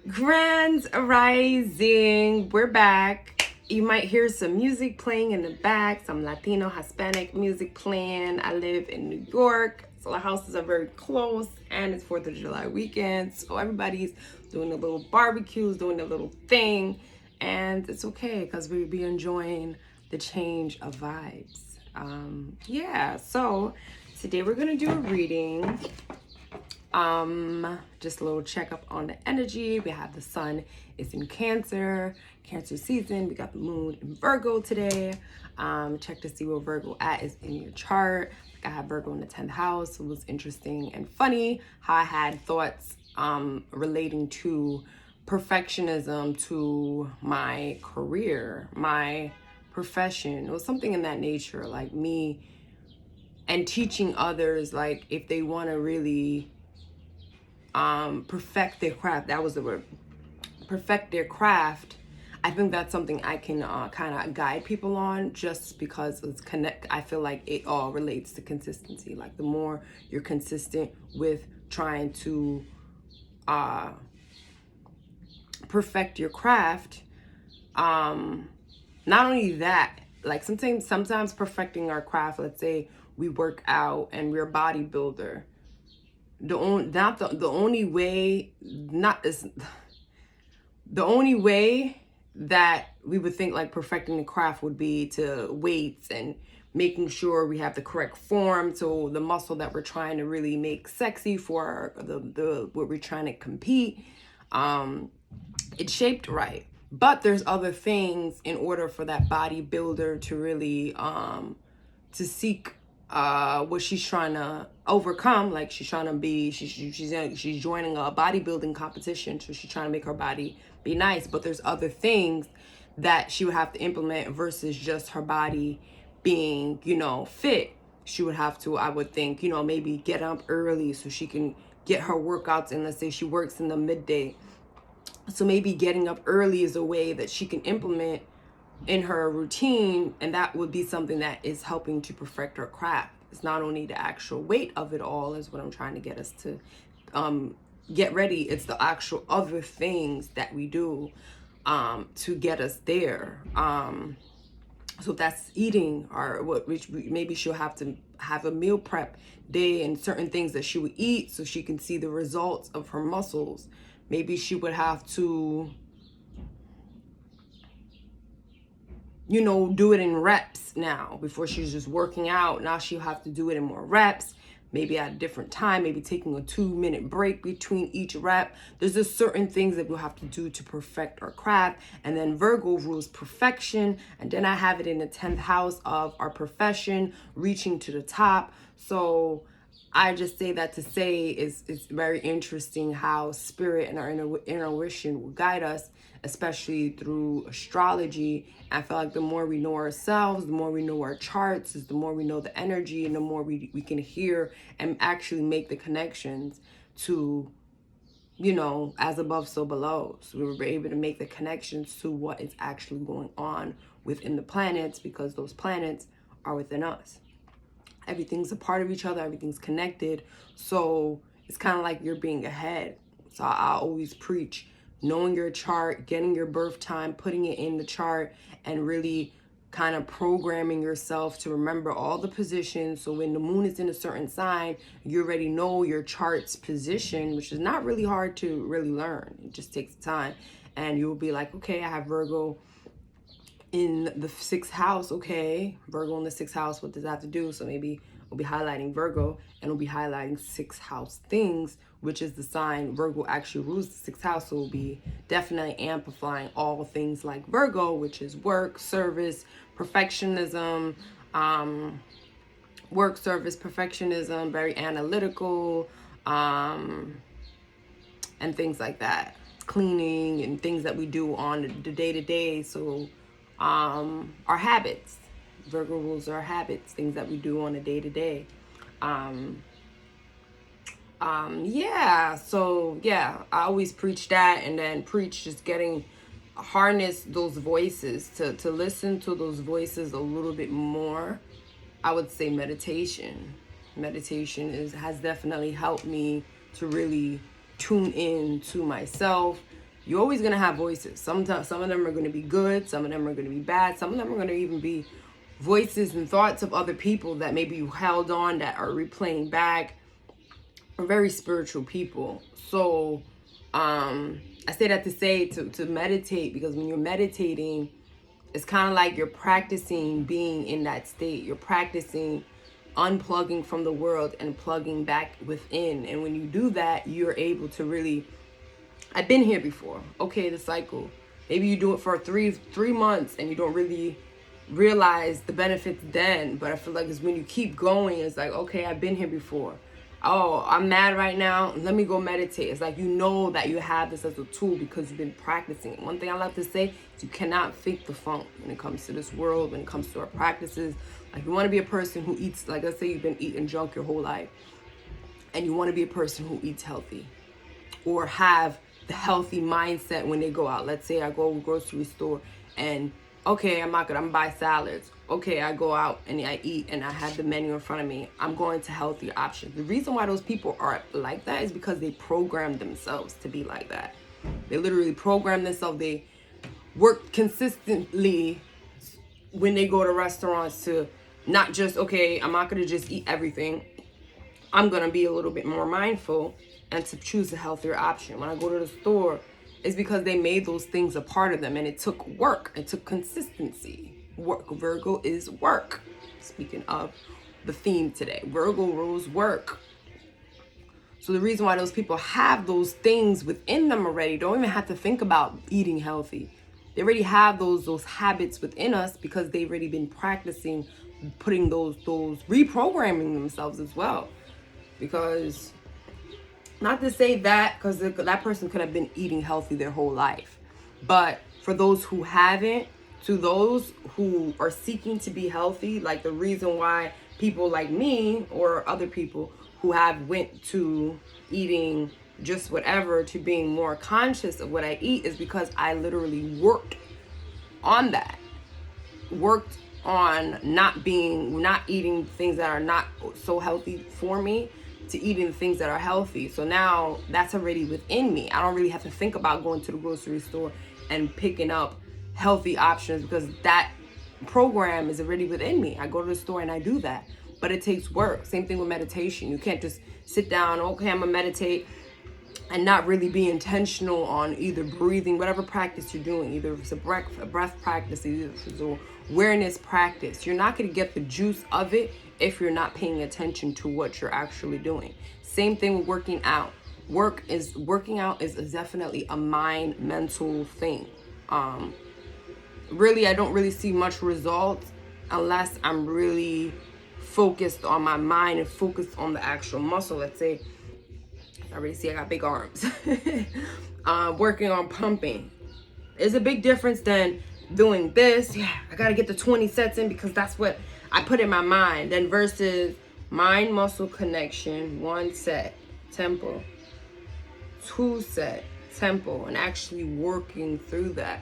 Grand Rising, we're back. You might hear some music playing in the back, some Latino, Hispanic music playing. I live in New York, so the houses are very close, and it's 4th of July weekend, so everybody's doing a little barbecues, doing a little thing, and it's okay because we'll be enjoying the change of vibes. So today we're gonna do a reading. Just a little checkup on the energy. We have the sun is in Cancer season. We got the moon in Virgo today. Check to see where Virgo is in your chart. I have Virgo in the 10th house. So it was interesting and funny how I had thoughts relating to perfectionism, to my career, my profession. It was something in that nature, like me and teaching others, like if they want to really perfect their craft. That was the word. Perfect their craft. I think that's something I can kind of guide people on, just because it's I feel like it all relates to consistency. Like the more you're consistent with trying to perfect your craft, not only that, like sometimes perfecting our craft, let's say we work out and we're a bodybuilder, the only way that we would think like perfecting the craft would be to weights and making sure we have the correct form, so the muscle that we're trying to really make sexy for the what we're trying to compete, it's shaped right. But there's other things in order for that bodybuilder to really to seek what she's trying to overcome. Like she's trying to be, she's joining a bodybuilding competition, so she's trying to make her body be nice. But there's other things that she would have to implement versus just her body being, fit. She would have to, I would think, maybe get up early so she can get her workouts in. Let's say she works in the midday, so maybe getting up early is a way that she can implement in her routine, and that would be something that is helping to perfect her craft. It's not only the actual weight of it all is what I'm trying to get us to get ready. It's the actual other things that we do to get us there. So that's eating, or which maybe she'll have to have a meal prep day and certain things that she would eat so she can see the results of her muscles. Maybe she would have to, do it in reps now. Before she was just working out, now she'll have to do it in more reps, maybe at a different time, maybe taking a 2-minute break between each rep. There's just certain things that we'll have to do to perfect our craft. And then Virgo rules perfection. And then I have it in the 10th house of our profession, reaching to the top. So I just say that to say it's very interesting how spirit and our intuition will guide us, especially through astrology. I feel like the more we know ourselves, the more we know our charts, is the more we know the energy, and the more we can hear and actually make the connections to, as above, so below. So we were able to make the connections to what is actually going on within the planets, because those planets are within us. Everything's a part of each other, everything's connected. So it's kind of like you're being ahead. So I always preach knowing your chart, getting your birth time, putting it in the chart, and really kind of programming yourself to remember all the positions. So when the moon is in a certain sign, you already know your chart's position, which is not really hard to really learn. It just takes time. And you'll be like, okay, I have Virgo in the 6th house. Okay, Virgo in the 6th house, what does that have to do? So maybe we'll be highlighting Virgo, and we'll be highlighting 6th house things, which is the sign Virgo actually rules the 6th house. So we'll be definitely amplifying all things like Virgo, which is work, service, perfectionism, very analytical, and things like that. Cleaning and things that we do on the day-to-day. So our habits. Virgo rules our habits, things that we do on a day-to-day. I always preach that, and then preach just harness those voices, to listen to those voices a little bit more. I would say meditation has definitely helped me to really tune in to myself You're always going to have voices. Sometimes some of them are going to be good, some of them are going to be bad, some of them are going to even be voices and thoughts of other people that maybe you held on, that are replaying back, are very spiritual people. So I say that to say to meditate, because when you're meditating, it's kind of like you're practicing being in that state. You're practicing unplugging from the world and plugging back within. And when you do that, you're able to really, I've been here before. Okay, the cycle. Maybe you do it for three months and you don't really realize the benefits then. But I feel like it's when you keep going, it's like, okay, I've been here before. Oh, I'm mad right now. Let me go meditate. It's like, you know that you have this as a tool because you've been practicing it. One thing I love to say is you cannot fake the funk when it comes to this world, when it comes to our practices. Like, you want to be a person who eats, like, let's say you've been eating junk your whole life, and you want to be a person who eats healthy, or have the healthy mindset when they go out. Let's say I go to a grocery store and, okay, I'm gonna buy salads. Okay, I go out and I eat and I have the menu in front of me. I'm going to healthy options. The reason why those people are like that is because they program themselves to be like that. They literally program themselves. They work consistently when they go to restaurants to not just, okay, I'm not gonna just eat everything. I'm gonna be a little bit more mindful and to choose a healthier option. When I go to the store, it's because they made those things a part of them, and it took work. It took consistency. Work. Virgo is work. Speaking of the theme today, Virgo rules work. So the reason why those people have those things within them already, don't even have to think about eating healthy. They already have those habits within us because they've already been practicing putting those reprogramming themselves as well. Because, not to say that, because that person could have been eating healthy their whole life. But for those who haven't, to those who are seeking to be healthy, like the reason why people like me or other people who have went to eating just whatever to being more conscious of what I eat is because I literally worked on that. Worked on not eating things that are not so healthy for me, to eating things that are healthy. So now that's already within me. I don't really have to think about going to the grocery store and picking up healthy options because that program is already within me. I go to the store and I do that. But it takes work. Same thing with meditation. You can't just sit down, okay, I'm gonna meditate, and not really be intentional on either breathing, whatever practice you're doing, either if it's a breath practice, either if it's a awareness practice. You're not going to get the juice of it if you're not paying attention to what you're actually doing. Same thing with working out. Working out is definitely a mental thing. Really, I don't really see much results unless I'm really focused on my mind and focused on the actual muscle. Let's say, I already see I got big arms. Working on pumping. There's a big difference than doing this. Yeah, I gotta get the 20 sets in because that's what I put in my mind. Then versus mind muscle connection, 1 set, tempo, 2 set, tempo, and actually working through that.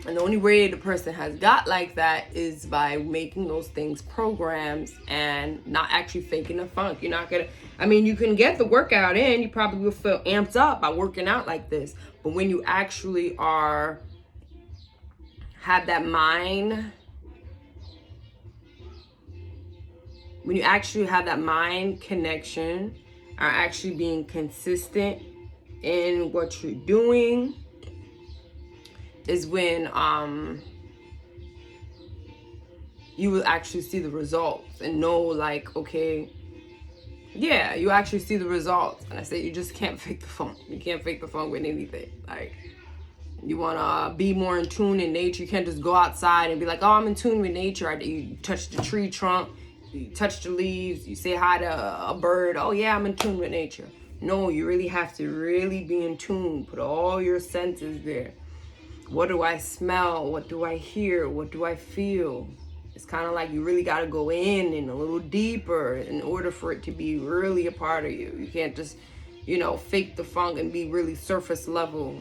And the only way the person has got like that is by making those things programs and not actually faking the funk. You're not gonna, I mean, you can get the workout in, you probably will feel amped up by working out like this. But when you actually have that mind, when you actually have that mind connection, are actually being consistent in what you're doing, is when you will actually see the results and know, like, okay, yeah, you actually see the results. And I say you just can't fake the funk. You can't fake the funk with anything. Like, you want to be more in tune in nature. You can't just go outside and be like, oh, I'm in tune with nature. You touch the tree trunk, you touch the leaves, you say hi to a bird. Oh yeah, I'm in tune with nature. No, you really have to really be in tune. Put all your senses there. What do I smell? What do I hear? What do I feel? It's kind of like you really got to go in and a little deeper in order for it to be really a part of you. You can't just, fake the funk and be really surface level,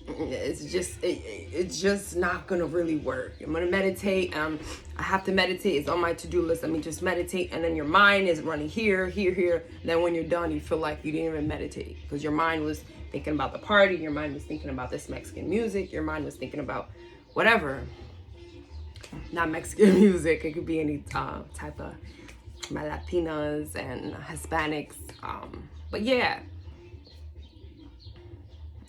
it's just not gonna really work. I'm gonna meditate. I have to meditate. It's on my to-do list. Let me just meditate, and then your mind is running here, here, here. And then when you're done, you feel like you didn't even meditate because your mind was thinking about the party. Your mind was thinking about this Mexican music. Your mind was thinking about whatever. Not Mexican music. It could be any type of Latinas and Hispanics. But yeah.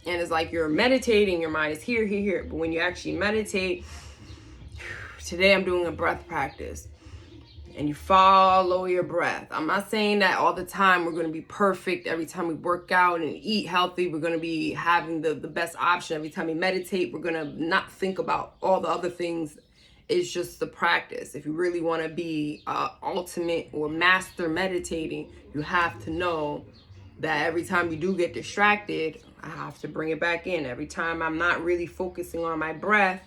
And it's like you're meditating, your mind is here, here, here. But when you actually meditate, today I'm doing a breath practice. And you follow your breath. I'm not saying that all the time we're going to be perfect. Every time we work out and eat healthy, we're going to be having the best option. Every time we meditate, we're going to not think about all the other things. It's just the practice. If you really want to be ultimate or master meditating, you have to know that every time you do get distracted, I have to bring it back in. Every time I'm not really focusing on my breath,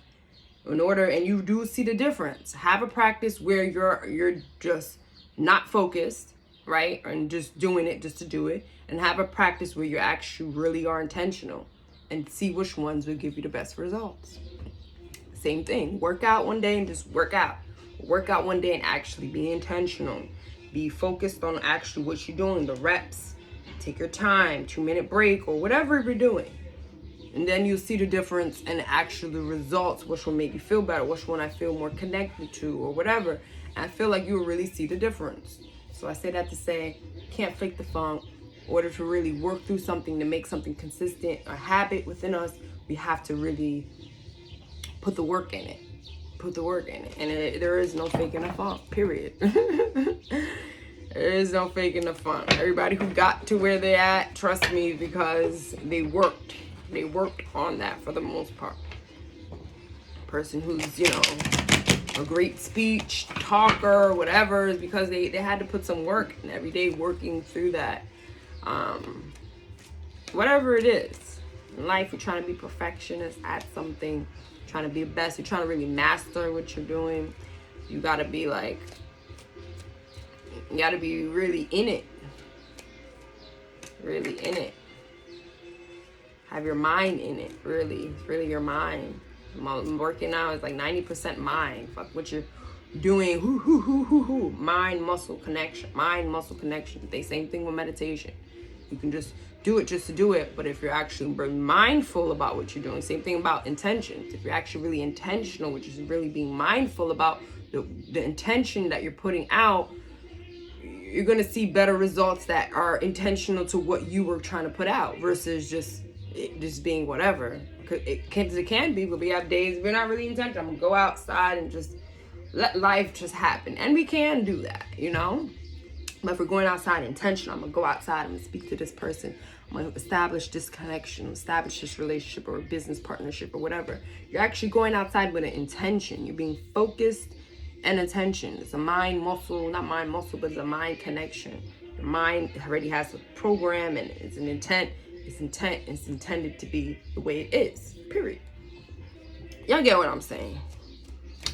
and you do see the difference. Have a practice where you're just not focused, right? And just doing it just to do it. And have a practice where you actually really are intentional and see which ones will give you the best results. Same thing. Work out one day and just work out. Work out one day and actually be intentional. Be focused on actually what you're doing, the reps. Take your time, 2-minute break or whatever you're doing. And then you'll see the difference and actually the results, which will make you feel better, which one I feel more connected to or whatever. And I feel like you'll really see the difference. So I say that to say, can't fake the funk. In order to really work through something, to make something consistent, a habit within us, we have to really put the work in it. Put the work in it. And there is no faking the funk, period. There is no faking the funk. Everybody who got to where they're at, trust me, because they worked. They worked on that for the most part. Person who's, a great speech, talker, whatever, is because they had to put some work in every day working through that. Whatever it is. In life, you're trying to be perfectionist at something, trying to be the best, you're trying to really master what you're doing. You gotta be you gotta be really in it. Really in it. Have your mind in it, really. It's really your mind. I'm working now, it's like 90% mind. Fuck what you're doing. Mind muscle connection. Mind muscle connection. The same thing with meditation. You can just do it just to do it, but if you're actually mindful about what you're doing, same thing about intentions. If you're actually really intentional, which is really being mindful about the intention that you're putting out, you're going to see better results that are intentional to what you were trying to put out versus just being whatever. It can be, but we have days we're not really intentional. I'm going to go outside and just let life just happen. And we can do that, But if we're going outside intentional, I'm going to go outside, I'm going to speak to this person. I'm going to establish this connection, establish this relationship or a business partnership or whatever. You're actually going outside with an intention. You're being focused and attention. It's a mind muscle, not mind muscle, but it's a mind connection. Your mind already has a program and it's an intent. It's intended to be the way it is, period. Y'all get what I'm saying.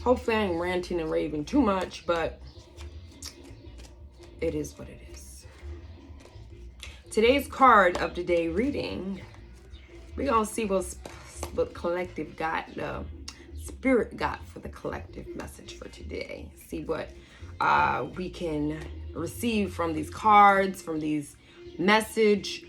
Hopefully I ain't ranting and raving too much, but it is what it is. Today's card of the day reading, we're going to see what collective got, spirit got for the collective message for today. See what we can receive from these cards, from these message,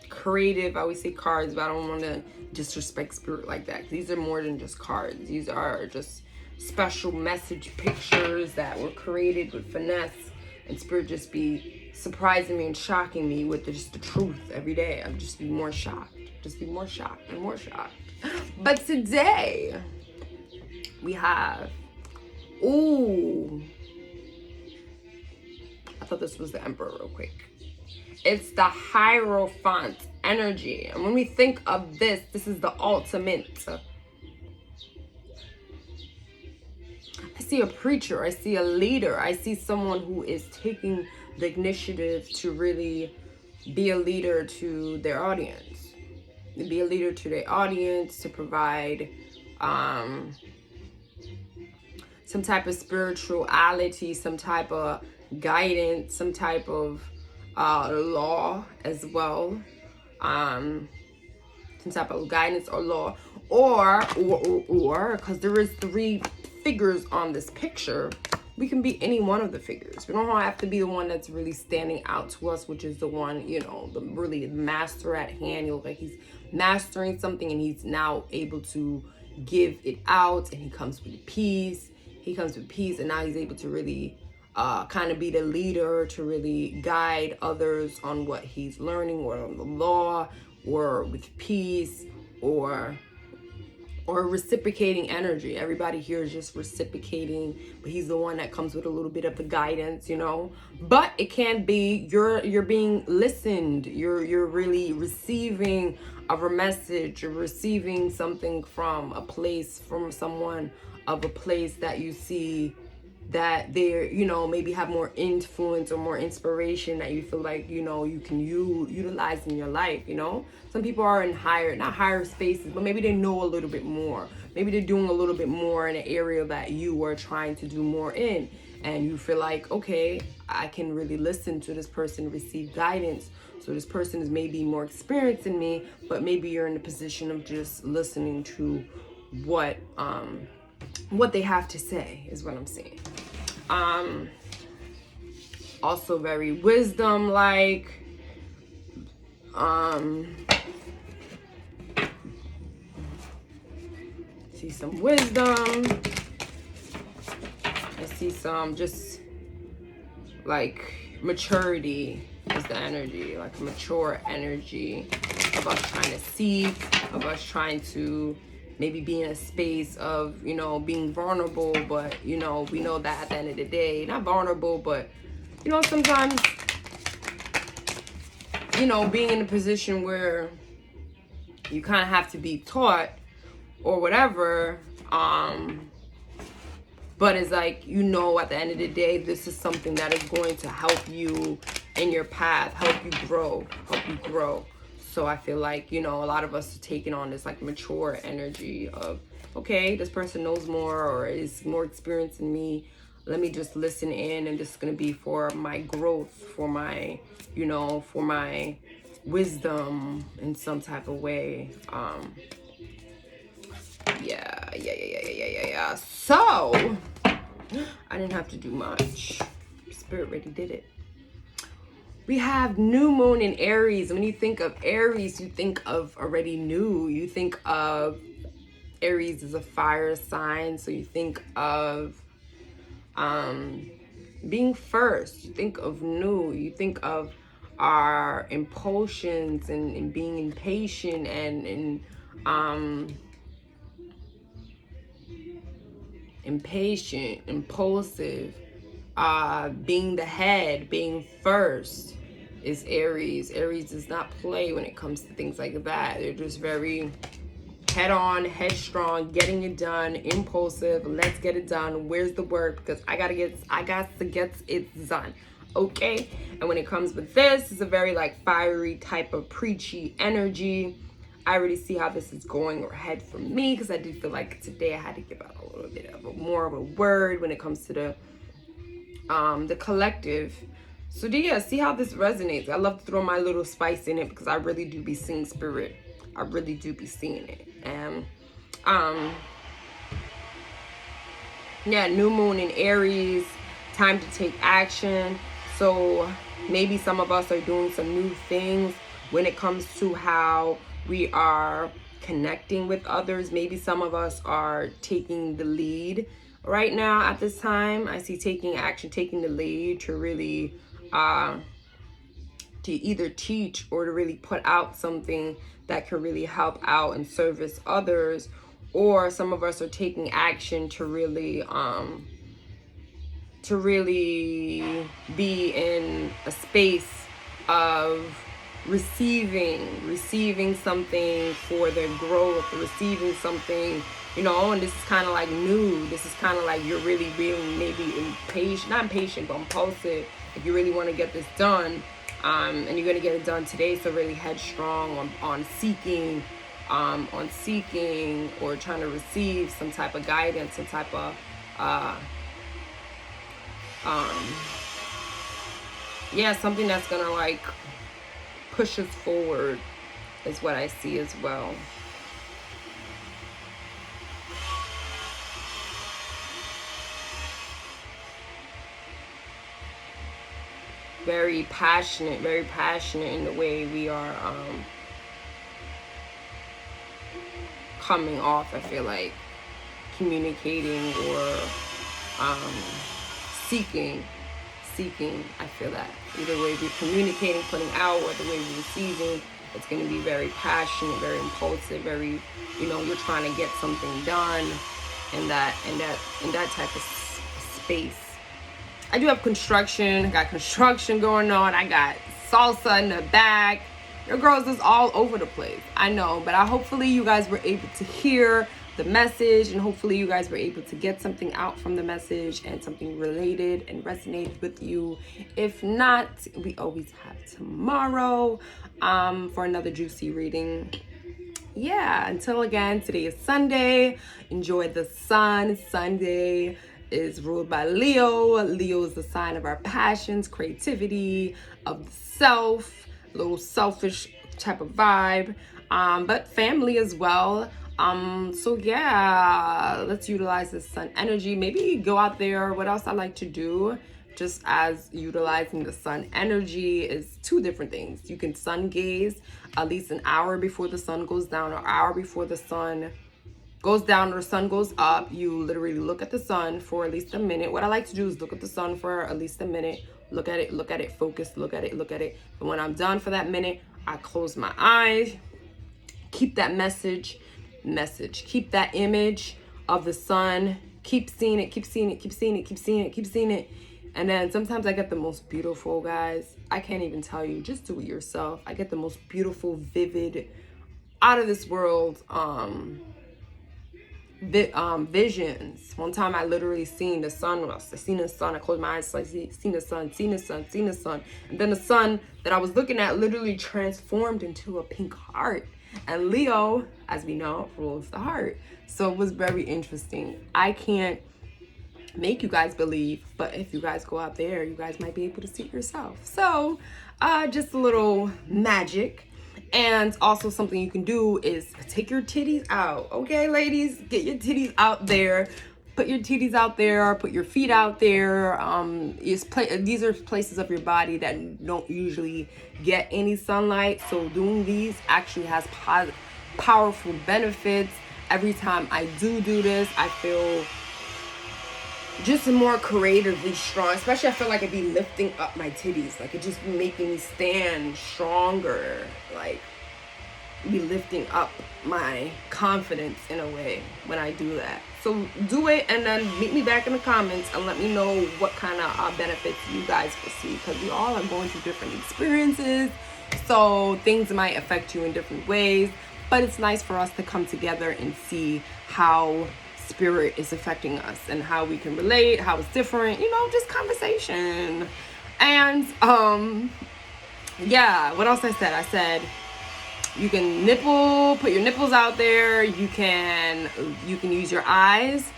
creative, I always say cards, but I don't want to disrespect spirit like that. These are more than just cards. These are just special message pictures that were created with finesse, and spirit just be surprising me and shocking me with just the truth every day. I'm just be more shocked. Just be more shocked and more shocked. But today we have, I thought this was the Emperor real quick. It's the Hierophant energy. And when we think of this is the ultimate. I see a preacher. I see a leader. I see someone who is taking the initiative to really be a leader to their audience. Be a leader to their audience, to provide some type of spirituality, some type of guidance, some type of law as well. some type of guidance or law, or because there is 3 figures on this picture, we can be any one of the figures. We don't have to be the one that's really standing out to us, which is the one, you know, the really master at hand. You look like he's mastering something and he's now able to give it out, and he comes with peace. He comes with peace, and now he's able to really kind of be the leader, to really guide others on what he's learning, or on the law, or with peace, or reciprocating energy. Everybody here is just reciprocating, but he's the one that comes with a little bit of the guidance, you know. But it can be you're being listened. You're really receiving of a message. You're receiving something from a place, from someone of a place that you see that they're, you know, maybe have more influence or more inspiration that you feel like, you know, you can utilize in your life, you know. Some people are in not higher spaces, but maybe they know a little bit more. Maybe they're doing a little bit more in an area that you are trying to do more in, and you feel like, okay, I can really listen to this person, receive guidance. So this person is maybe more experienced than me, but maybe you're in the position of just listening to what they have to say, is what I'm saying. Also very wisdom like. See some wisdom. I see some just like maturity is the energy, like a mature energy of us trying to seek, of us trying to maybe be in a space of, you know, being vulnerable, but, you know, we know that at the end of the day, not vulnerable, but, you know, sometimes, you know, being in a position where you kind of have to be taught or whatever, but it's like, you know, at the end of the day, this is something that is going to help you in your path, help you grow. So I feel like, you know, a lot of us are taking on this like mature energy of, okay, this person knows more or is more experienced than me. Let me just listen in, and this is going to be for my growth, for my, you know, for my wisdom in some type of way. Yeah. So I didn't have to do much. Spirit already did it. We have new moon in Aries. When you think of Aries, you think of already new. You think of Aries as a fire sign. So you think of being first. You think of new. You think of our impulsions and being impatient and impatient, impulsive. Being the head, being first is Aries. Aries does not play when it comes to things like that. They're just very head on, headstrong, getting it done, impulsive. Let's get it done. Where's the work? Because I got to get it done. Okay. And when it comes with this, it's a very like fiery type of preachy energy. I already see how this is going ahead for me, because I did feel like today I had to give out a little bit of more of a word when it comes to the collective. So yeah, see how this resonates. I love to throw my little spice in it, because I really do be seeing spirit. I really do be seeing it. And yeah, new moon in Aries, time to take action. So maybe some of us are doing some new things when it comes to how we are connecting with others. Maybe some of us are taking the lead right now at this time. I see taking action, taking the lead to really to either teach or to really put out something that can really help out and service others. Or some of us are taking action to really be in a space of receiving something for their growth, receiving something, you know. And this is kind of like new. This is kind of like you're really being maybe impatient, not impatient, but impulsive. If you really want to get this done, and you're going to get it done today, so really headstrong on seeking or trying to receive some type of guidance, some type of something that's gonna like push us forward is what I see as well. Very passionate in the way we are coming off, I feel like, communicating or seeking. I feel that either way we're communicating, putting out, or the way we're receiving, it's going to be very passionate, very impulsive, very, you know, you're trying to get something done in that type of space. I do have construction. I got construction going on. I got salsa in the back. Your girls is all over the place. I know, but hopefully you guys were able to hear the message, and hopefully you guys were able to get something out from the message and something related and resonated with you. If not, we always have tomorrow for another juicy reading. Yeah, until again, today is Sunday. Enjoy the sun. Sunday is ruled by Leo. Leo is the sign of our passions, creativity, of the self, a little selfish type of vibe, but family as well. So yeah, let's utilize the sun energy. Maybe go out there. What else I like to do, just as utilizing the sun energy, is two different things. You can sun gaze at least an hour before the sun goes down, or an hour before the sun goes down or the sun goes up. You literally look at the sun for at least a minute. What I like to do is look at the sun for at least a minute. Look at it, focus, look at it. And when I'm done for that minute, I close my eyes. Keep that message. Keep that image of the sun. Keep seeing it. And then sometimes I get the most beautiful, guys, I can't even tell you, just do it yourself. I get the most beautiful, vivid, out of this world visions. One time I literally seen the sun. I closed my eyes, I seen the sun. And then the sun that I was looking at literally transformed into a pink heart. And Leo, as we know, rules the heart. So it was very interesting. I can't make you guys believe, but if you guys go out there, you guys might be able to see it yourself. So just a little magic. And also something you can do is take your titties out. Okay, ladies, get your titties out there. Put your titties out there, put your feet out there. These are places of your body that don't usually get any sunlight. So doing these actually has powerful benefits. Every time I do this, I feel just more creatively strong. Especially I feel like it'd be lifting up my titties. Like it just be making me stand stronger. Like be lifting up my confidence in a way when I do that. So do it, and then meet me back in the comments and let me know what kind of benefits you guys will see, because we all are going through different experiences, so things might affect you in different ways. But it's nice for us to come together and see how spirit is affecting us and how we can relate, how it's different, you know, just conversation. And yeah, what else I said you can put your nipples out there. You can use your eyes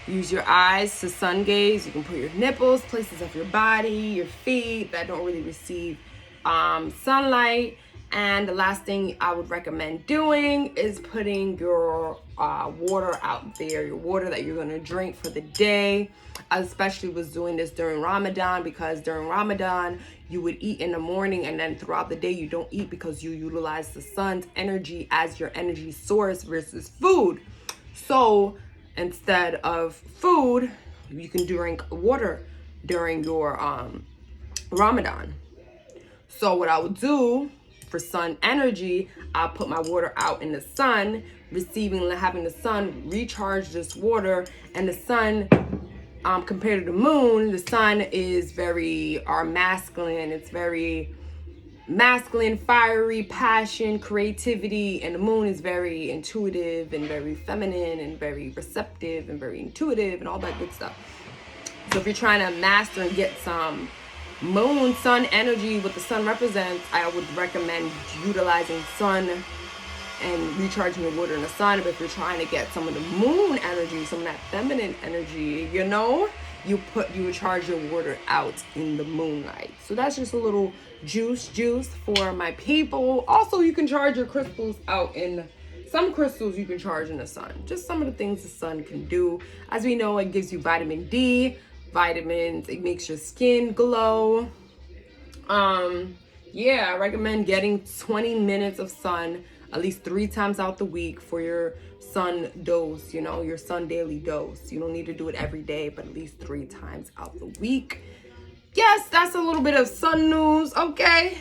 to sun gaze. You can put your nipples, places of your body, your feet that don't really receive sunlight. And the last thing I would recommend doing is putting your water out there, your water that you're going to drink for the day. I especially was doing this during Ramadan, because during Ramadan, you would eat in the morning, and then throughout the day, you don't eat because you utilize the sun's energy as your energy source versus food. So instead of food, you can drink water during your Ramadan. So what I would do for sun energy, I'll put my water out in the sun, having the sun recharge this water. And the sun, compared to the moon, the sun is very masculine. It's very masculine, fiery, passion, creativity, and the moon is very intuitive and very feminine and very receptive and very intuitive and all that good stuff. So if you're trying to master and get some sun energy, what the sun represents, I would recommend utilizing sun and recharging your water in the sun. But if you're trying to get some of the moon energy, some of that feminine energy, you know, you would charge your water out in the moonlight. So that's just a little juice for my people. Also, you can charge your crystals out in some crystals you can charge in the sun. Just some of the things the sun can do. As we know, it gives you vitamin D, vitamins, it makes your skin glow. Yeah, I recommend getting 20 minutes of sun at least 3 times out the week for your sun dose, you know, your sun daily dose. You don't need to do it every day, but at least 3 times out the week. Yes, that's a little bit of sun news, okay?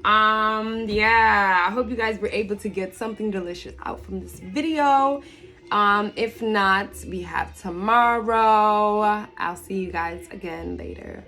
Yeah, I hope you guys were able to get something delicious out from this video. If not, we have tomorrow. I'll see you guys again later.